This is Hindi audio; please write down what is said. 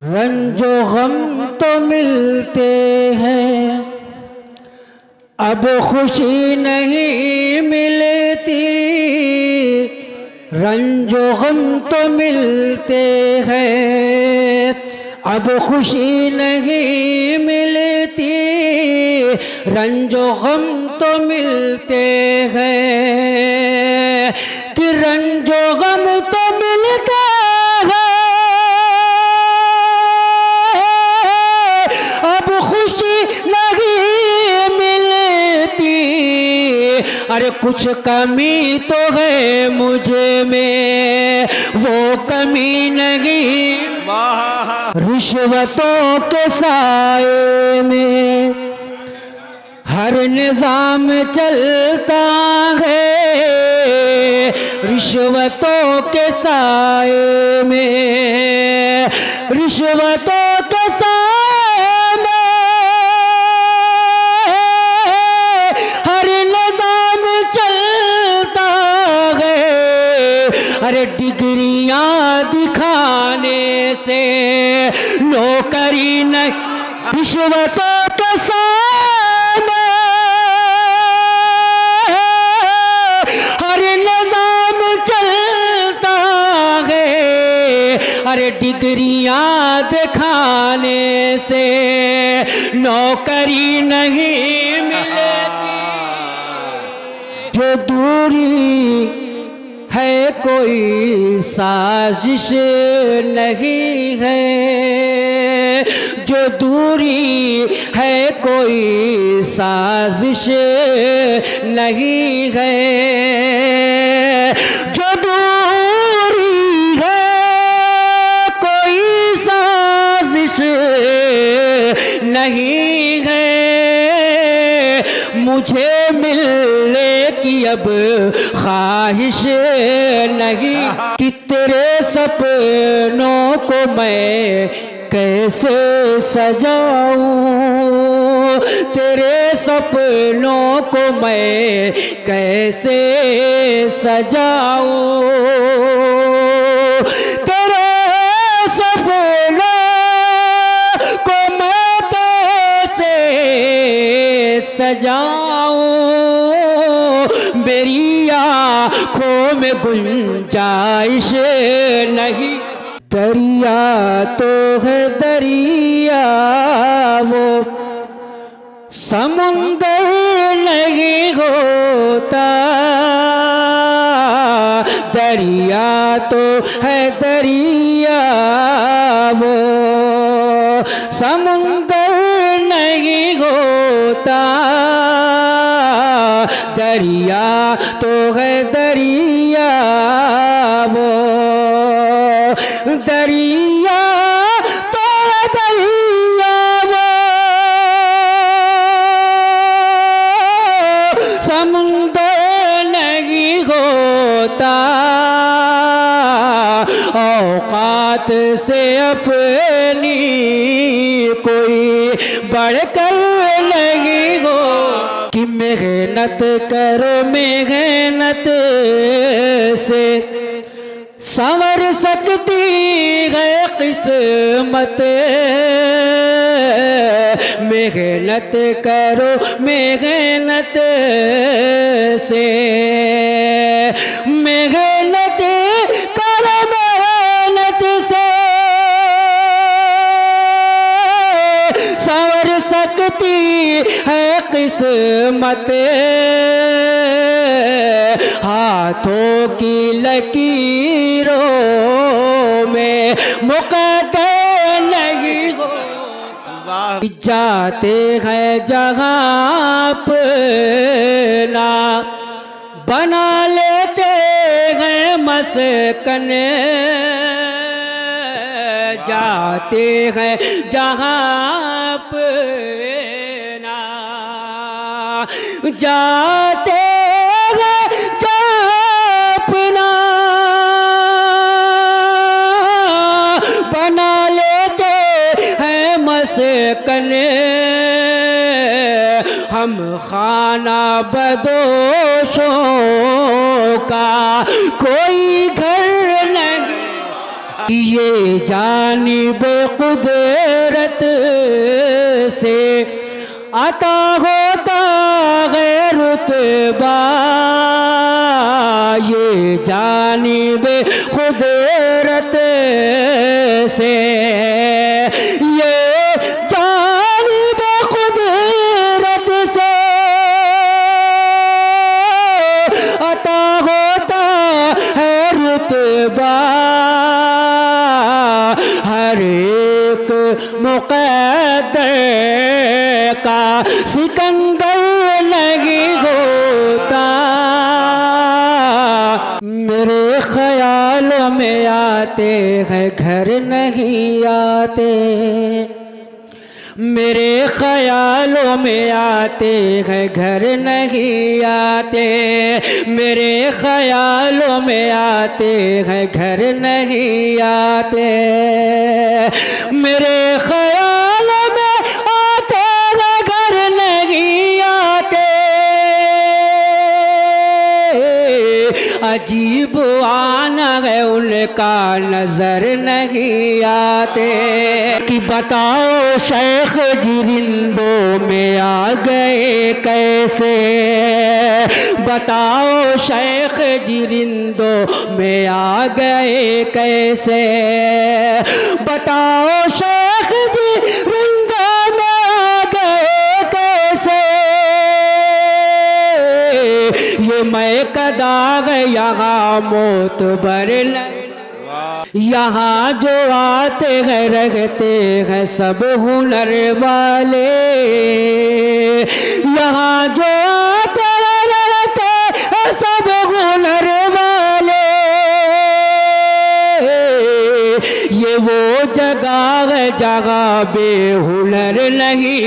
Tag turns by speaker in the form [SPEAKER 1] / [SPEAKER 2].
[SPEAKER 1] रंजो गम तो मिलते हैं, अब खुशी नहीं मिलती। रंजो गम तो मिलते हैं, अब खुशी नहीं मिलती। रंजो गम तो मिलते हैं कि रंजो गम तो मिलते हैं, अब खुशी नहीं मिलती। अरे कुछ कमी तो है मुझे में, वो कमी नहीं रिश्वतों के साए में हर निजाम चलता है। रिश्वतों के साए में, रिश्वतों के साए में हर निजाम चलता है। अरे डिग्रियां दिखाने से नौकरी नहीं, रिश्वतों के सामने हर निजाम चलता है। अरे डिग्रियां दिखाने से नौकरी नहीं मिलती। जो दूरी है कोई साजिश नहीं है, जो दूरी है कोई साजिश नहीं है। जो दूरी है कोई साजिश नहीं है। मुझे मिलने की अब ख्वाहिश नहीं कि तेरे सपनों को मैं कैसे सजाऊं। तेरे सपनों को मैं कैसे सजाऊं। तेरे सपनों को मैं कैसे सजाऊं। मेरी आँखों में गुंजाइश नहीं। दरिया तो है दरिया, वो समुंदर नहीं होता। दरिया तो है दरिया, वो समुंदर नहीं होता। दरिया तो है दरिया, वो दरिया तो है दरिया, वो समुंदर नहीं होता। औकात से अपनी कोई बढ़कर नहीं हो कि मेहनत करो, मेहनत से संवर सकती है किस्मत। मेहनत करो, मेहनत से मेहनत करो, मेहनत से संवर सकती है किस्मत। हाथों की लकीरों में मुकद्दर नहीं हो। जाते हैं जहाँ अपना बना लेते हैं मस्कन। जाते हैं जहाँ अपना, जाते हैं जहाँ अपना बना लेते हैं मस्कन। हम खाना बदोशों का कोई घर नहीं। ये जानिब कुदरत से अता होता है रुतबा, ये जानिब कुदरत से, ये जानिब कुदरत से अता होता है रुतबा। हर एक मुक़द्दर का सिकंदर नहीं होता। मेरे ख्यालों में आते हैं घर नहीं आते, मेरे ख्यालों में आते हैं घर नहीं आते, मेरे ख्यालों में आते हैं घर नहीं आते, मेरे ख्यालों में आते हैं घर नहीं आते। अजीब आना है उनका नजर नहीं आते। कि बताओ शेख जिरिंदों में आ गए कैसे, बताओ शेख जिरिंदों में आ गए कैसे, बताओ शेख जिरिंदों में आ गए कैसे। ये मैं कदाग यहाँ मोतबर नहीं, यहाँ जो आते हैं रहते हैं सब हुनर वाले, यहाँ जो आते हैं रहते हैं सब हुनर वाले। ये वो जगह है जहाँ बेहुनर नहीं।